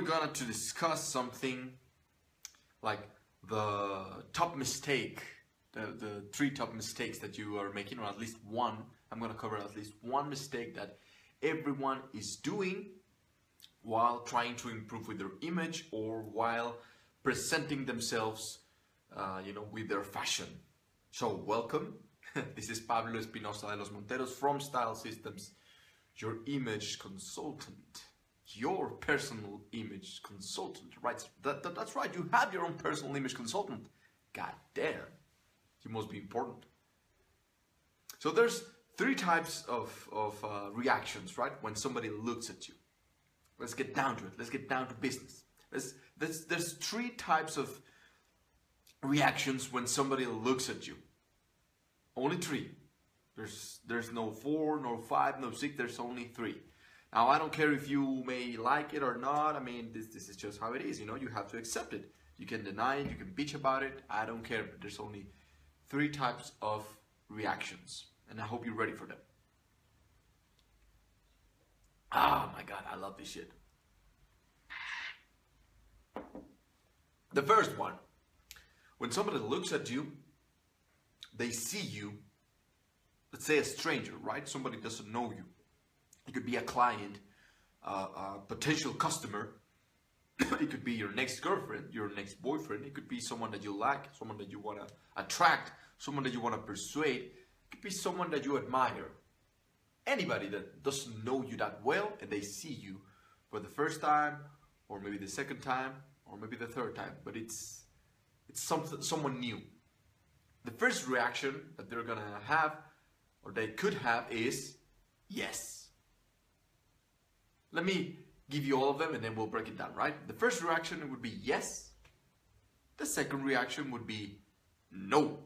we're gonna to discuss something like the top mistake, the 3 top mistakes that you are making, or at least one. I'm gonna cover at least one mistake that everyone is doing while trying to improve with their image or while presenting themselves, with their fashion. So welcome. This is Pablo Espinosa de los Monteros from Style Systems, your image consultant, your personal image consultant, right? That's right, you have your own personal image consultant. God damn, you must be important. So there's 3 types of reactions, right? When somebody looks at you. Let's get down to it. Let's get down to business. There's 3 types of reactions when somebody looks at you. Only 3. There's no 4, no 5, no 6. There's only 3. Now I don't care if you may like it or not. I mean, this is just how it is. You have to accept it. You can deny it. You can bitch about it. I don't care. But there's only 3 types of reactions, and I hope you're ready for them. Oh my God, I love this shit. The first one, when somebody looks at you, they see you, let's say a stranger, right? Somebody doesn't know you. It could be a client, a potential customer. It could be your next girlfriend, your next boyfriend. It could be someone that you like, someone that you want to attract, someone that you want to persuade. It could be someone that you admire. Anybody that doesn't know you that well and they see you for the first time, or maybe the second time, or maybe the third time, but it's someone new. The first reaction that they're gonna have, or they could have, is yes. Let me give you all of them and then we'll break it down, right? The first reaction would be yes. The second reaction would be no.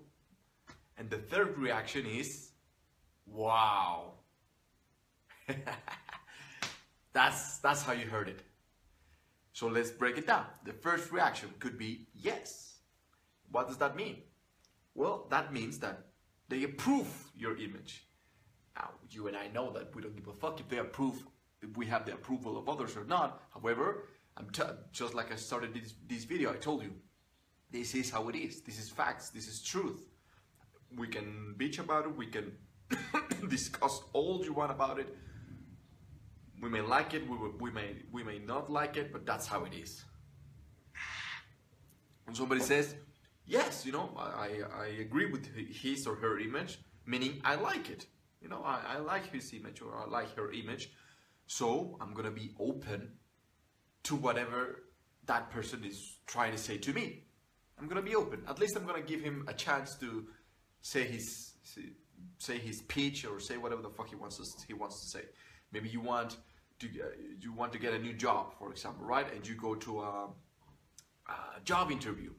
And the third reaction is wow. That's how you heard it. So let's break it down. The first reaction could be yes. What does that mean? Well, that means that they approve your image. Now, you and I know that we don't give a fuck if they approve, if we have the approval of others or not. However, just like I started this video, I told you, this is how it is. This is facts. This is truth. We can bitch about it. We can discuss all you want about it. We may like it, we may not like it, but that's how it is. When somebody says, yes, I agree with his or her image, meaning I like it. I like his image or I like her image. So I'm going to be open to whatever that person is trying to say to me. I'm going to be open. At least I'm going to give him a chance to say his pitch or say whatever the fuck he wants to say. Maybe you want to get a new job, for example, right? And you go to a job interview.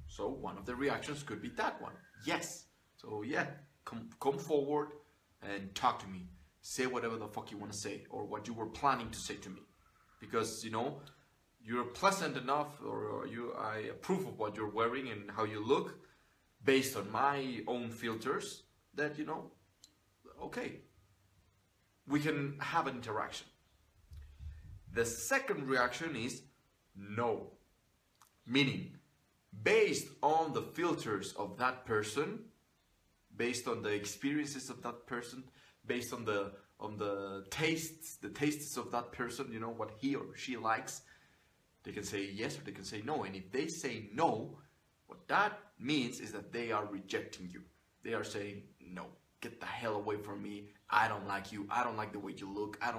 So one of the reactions could be that one. Yes. So yeah, come forward and talk to me. Say whatever the fuck you want to say or what you were planning to say to me. Because, you're pleasant enough, or I approve of what you're wearing and how you look based on my own filters that, okay, we can have an interaction. The second reaction is no, meaning based on the filters of that person, based on the experiences of that person, based on the tastes of that person, what he or she likes, they can say yes or they can say no. And if they say no, what that means is that they are rejecting you. They are saying no. Get the hell away from me. I don't like you. I don't like the way you look. I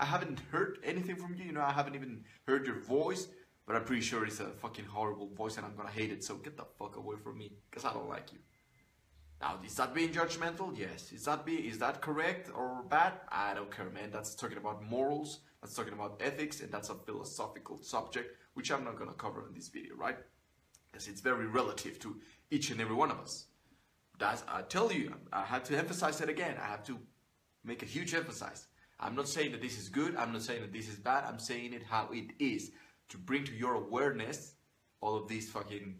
haven't heard anything from you. I haven't even heard your voice, but I'm pretty sure it's a fucking horrible voice and I'm gonna hate it. So get the fuck away from me, because I don't like you. Now, is that being judgmental? Yes. Is that correct or bad? I don't care, man. That's talking about morals. That's talking about ethics, and that's a philosophical subject, which I'm not gonna cover in this video, right? Because it's very relative to each and every one of us. I tell you, I had to emphasize it again. I have to make a huge emphasis. I'm not saying that this is good. I'm not saying that this is bad. I'm saying it how it is, to bring to your awareness all of these fucking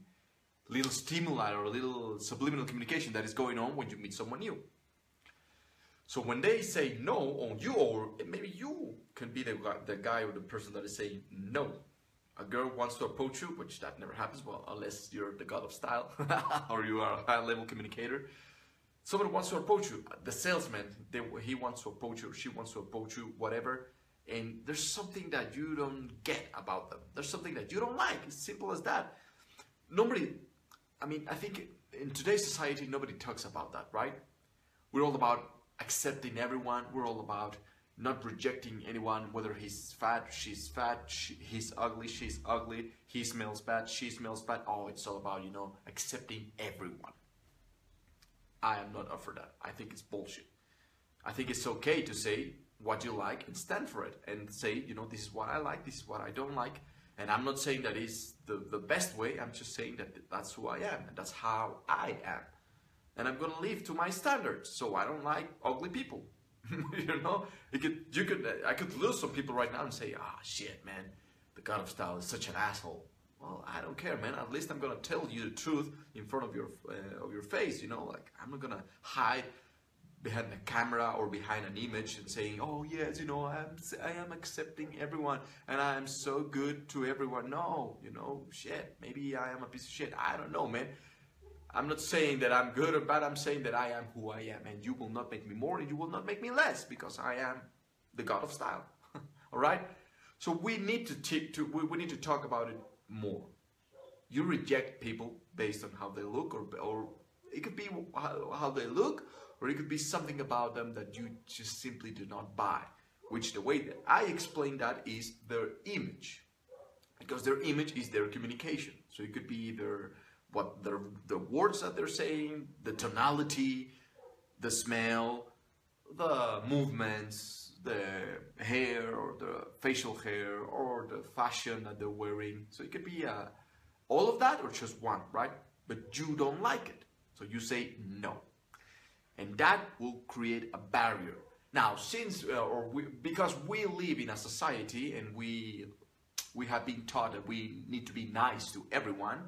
little stimuli or little subliminal communication that is going on when you meet someone new. So when they say no on you, or maybe you can be the guy or the person that is saying no. A girl wants to approach you, which that never happens, well, unless you're the god of style or you are a high-level communicator. Someone wants to approach you, the salesman, he wants to approach you, or she wants to approach you, whatever, and there's something that you don't get about them. There's something that you don't like. It's simple as that. Nobody, I mean, I think in today's society, nobody talks about that, right? We're all about accepting everyone. We're all about not rejecting anyone, whether he's fat, she's fat, he's ugly, she's ugly, he smells bad, she smells bad. Oh, it's all about, you know, accepting everyone. I am not up for that. I think it's bullshit. I think it's okay to say what you like and stand for it and say, you know, this is what I like, this is what I don't like. And I'm not saying that is the best way. I'm just saying that that's who I am and that's how I am. And I'm going to live to my standards. So I don't like ugly people. You know, I could lose some people right now and say, ah, shit, man, the god of style is such an asshole. Well, I don't care, man. At least I'm gonna tell you the truth in front of your face. You know, like I'm not gonna hide behind a camera or behind an image and saying, oh yes, you know, I am accepting everyone and I am so good to everyone. No, you know, shit. Maybe I am a piece of shit. I don't know, man. I'm not saying that I'm good or bad. I'm saying that I am who I am, and you will not make me more, and you will not make me less, because I am the god of style. All right. So we need we need to talk about it more. You reject people based on how they look, or it could be how they look, or it could be something about them that you just simply do not buy. Which the way that I explain that is their image, because their image is their communication. So it could be either the words that they're saying, the tonality, the smell, the movements, the hair or the facial hair or the fashion that they're wearing. So it could be all of that or just one, right? But you don't like it. So you say no. And that will create a barrier. Now, because we live in a society and we have been taught that we need to be nice to everyone,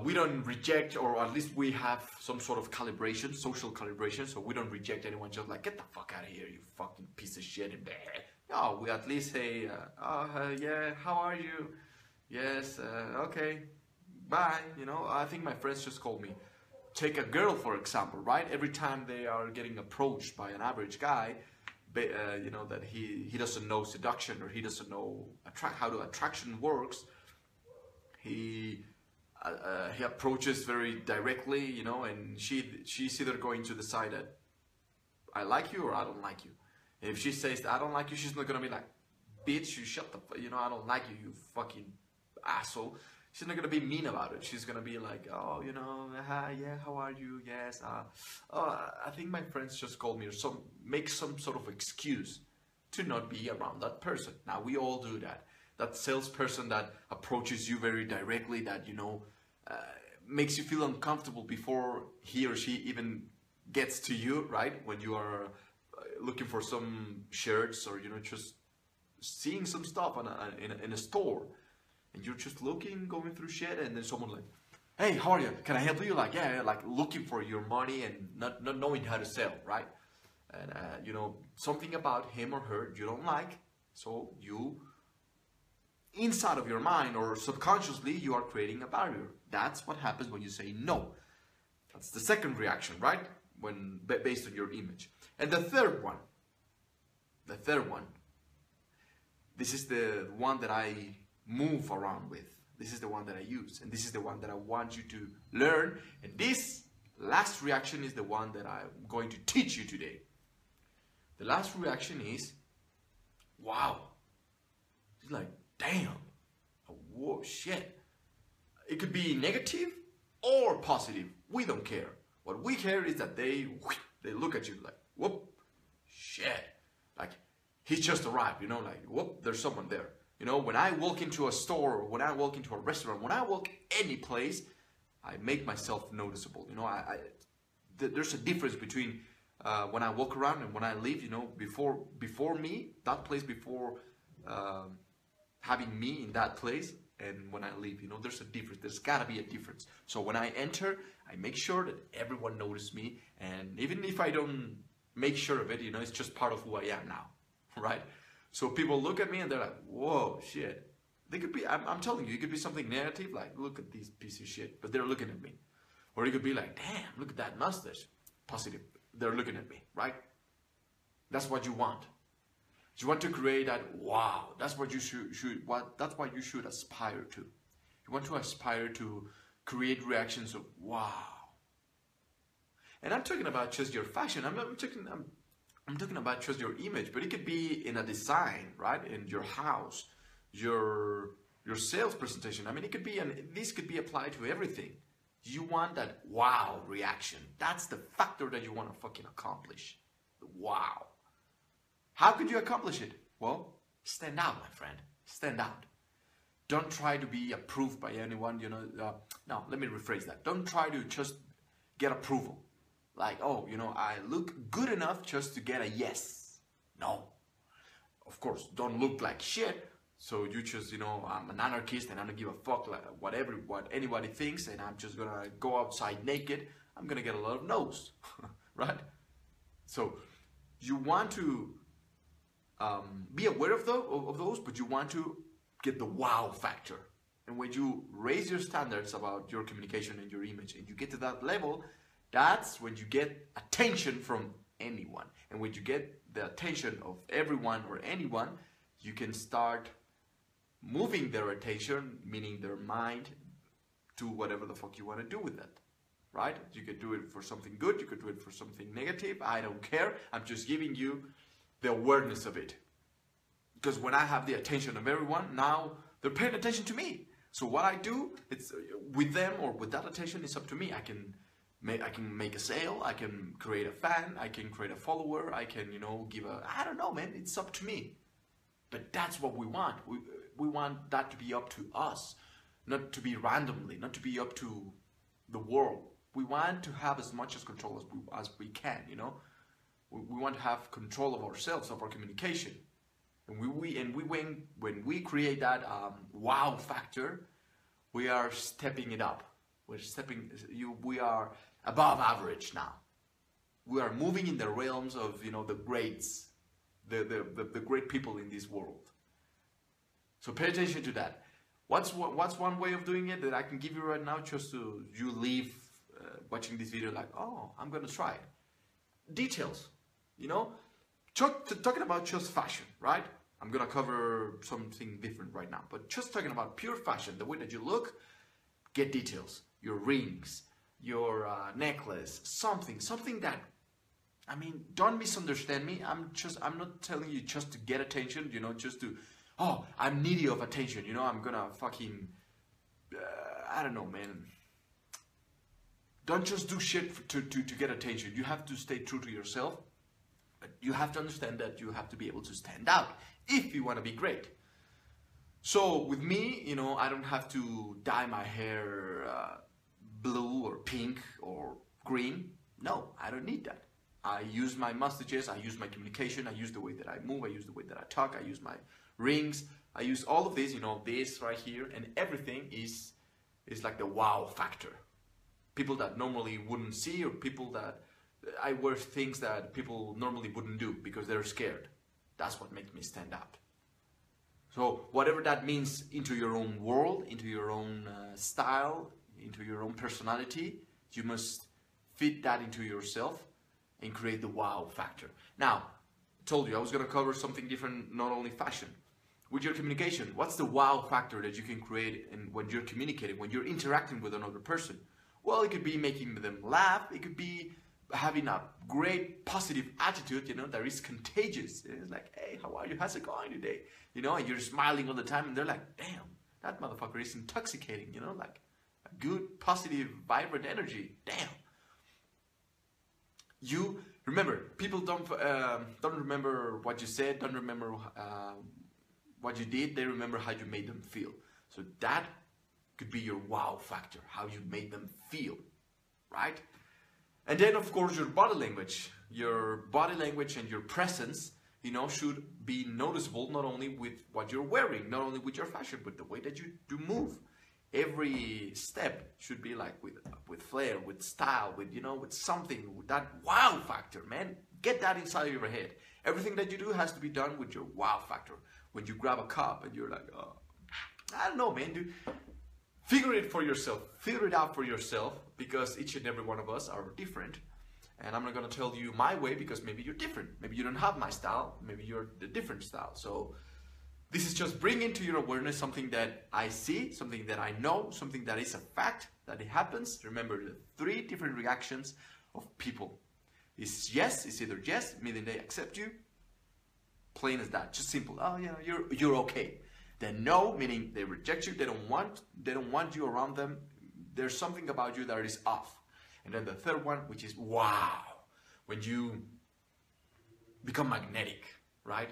we don't reject, or at least we have some sort of calibration, social calibration, so we don't reject anyone just like, get the fuck out of here, you fucking piece of shit. And no, we at least say, yeah, how are you? Yes, okay, bye. You know, I think my friends just called me. Take a girl, for example, right? Every time they are getting approached by an average guy, you know, that he doesn't know seduction, or he doesn't know how attraction works, he approaches very directly, you know, and she's either going to decide that I like you or I don't like you. And if she says that I don't like you, she's not gonna be like, bitch, you shut the, you know, I don't like you, you fucking asshole. She's not gonna be mean about it. She's gonna be like, oh, you know, hi, yeah, how are you? Yes, oh, I think my friends just called me, or make some sort of excuse to not be around that person. Now we all do that. That salesperson that approaches you very directly, that, you know, makes you feel uncomfortable before he or she even gets to you, right? When you are looking for some shirts, or, you know, just seeing some stuff in a store, and you're just looking, going through shit, and then someone like, hey, how are you? Can I help you? Like, yeah, like looking for your money and not knowing how to sell, right? And, you know, something about him or her you don't like, so you, inside of your mind or subconsciously, you are creating a barrier. That's what happens when you say no. That's the second reaction, right? When based on your image. And the third one, this is the one that I move around with. This is the one that I use, and this is the one that I want you to learn. And this last reaction is the one that I'm going to teach you today. The last reaction is, wow. It's like, damn, whoa, shit. It could be negative or positive. We don't care. What we care is that they look at you like, whoop, shit. Like, he's just arrived, you know, like, whoop, there's someone there. You know, when I walk into a store, when I walk into a restaurant, when I walk any place, I make myself noticeable. You know, there's a difference between when I walk around and when I leave. You know, before me, that place, before having me in that place, and when I leave. You know, there's a difference. There's gotta be a difference. So when I enter, I make sure that everyone notices me, and even if I don't make sure of it, you know, it's just part of who I am now, right? So people look at me and they're like, whoa, shit. They could be, I'm telling you, it could be something negative, like, look at these piece of shit, but they're looking at me. Or it could be like, damn, look at that mustache. Positive, they're looking at me, right? That's what you want. You want to create that wow. That's what you that's what you should aspire to. You want to aspire to create reactions of wow. And I'm talking about just your fashion. I'm talking about just your image, but it could be in a design, right? In your house, your sales presentation. I mean, it could be, this could be applied to everything. You want that wow reaction. That's the factor that you want to fucking accomplish. The wow. How could you accomplish it? Well, stand out, my friend. Stand out. Don't try to be approved by anyone, you know. No, let me rephrase that. Don't try to just get approval. Like, oh, you know, I look good enough just to get a yes. No. Of course, don't look like shit. So you just, you know, I'm an anarchist and I don't give a fuck like what anybody thinks, and I'm just gonna go outside naked. I'm gonna get a lot of no's, right? So you want to be aware of those, but you want to get the wow factor. And when you raise your standards about your communication and your image, and you get to that level, that's when you get attention from anyone. And when you get the attention of everyone or anyone, you can start moving their attention, meaning their mind, to whatever the fuck you want to do with that, right? You could do it for something good, you could do it for something negative, I don't care. I'm just giving you the awareness of it. Because when I have the attention of everyone, now they're paying attention to me. So what I do, it's with them or with that attention, it's up to me. I can make a sale, I can create a fan, I can create a follower, I can, you know, I don't know, man, it's up to me. But that's what we want. We want that to be up to us, not to be randomly, not to be up to the world. We want to have as much control as we can, you know. We want to have control of ourselves, of our communication. And when we create that wow factor, we are stepping it up. We are above average now. We are moving in the realms of, you know, the greats, the great people in this world. So pay attention to that. What's one way of doing it that I can give you right now, just to you leave watching this video like, oh, I'm gonna try it. Details, you know, talking about just fashion, right? I'm gonna cover something different right now, but just talking about pure fashion, the way that you look, get details. Your rings, your necklace, something that, I mean, don't misunderstand me. I'm not telling you just to get attention, you know, just to, oh, I'm needy of attention, you know, I'm gonna fucking, I don't know, man. Don't just do shit to get attention. You have to stay true to yourself. But you have to understand that you have to be able to stand out if you want to be great. So with me, you know, I don't have to dye my hair blue or pink or green. No, I don't need that. I use my mustaches, I use my communication, I use the way that I move, I use the way that I talk, I use my rings, I use all of this, you know, this right here, and everything is like the wow factor. People that normally wouldn't see, or people that I wear things that people normally wouldn't do because they're scared. That's what makes me stand out. So whatever that means into your own world, into your own style, into your own personality, you must fit that into yourself and create the wow factor. Now, I told you I was going to cover something different, not only fashion. With your communication, what's the wow factor that you can create when you're communicating, when you're interacting with another person? Well, it could be making them laugh. It could be having a great positive attitude, you know, that is contagious. It's like, hey, how are you? How's it going today? You know, and you're smiling all the time, and they're like, damn, that motherfucker is intoxicating, you know, like a good, positive, vibrant energy. Damn. You remember, people don't remember what you said, don't remember what you did. They remember how you made them feel. So that could be your wow factor, how you made them feel, right? And then, of course, your body language and your presence you know, should be noticeable not only with what you're wearing, not only with your fashion, but the way that you do move. Every step should be like with flair, with style, with, you know, with something, with that wow factor, man. Get that inside of your head. Everything that you do has to be done with your wow factor. When you grab a cup and you're like, oh, I don't know, man, dude. Figure it for yourself. Figure it out for yourself, because each and every one of us are different. And I'm not going to tell you my way, because maybe you're different. Maybe you don't have my style. Maybe you're the different style. So this is just bringing to your awareness something that I see, something that I know, something that is a fact, that it happens. Remember the 3 different reactions of people. It's yes, it's either yes, meaning they accept you. Plain as that, just simple. Oh, you know, you're okay. Then no, meaning they reject you. They don't want you around them. There's something about you that is off. And then the third one, which is wow, when you become magnetic, right?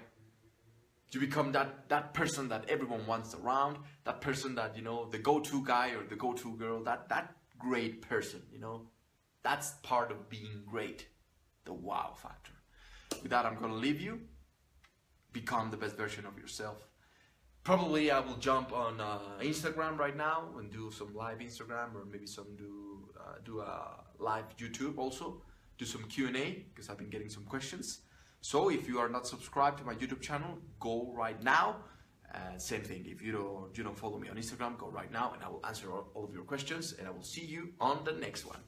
You become that person that everyone wants around, that person that, you know, the go-to guy or the go-to girl, that great person, you know, that's part of being great, the wow factor. With that, I'm going to leave you. Become the best version of yourself. Probably I will jump on Instagram right now and do some live Instagram, or maybe do a live YouTube also. Do some Q&A, because I've been getting some questions. So if you are not subscribed to my YouTube channel, go right now. Same thing, if you don't follow me on Instagram, go right now and I will answer all of your questions, and I will see you on the next one.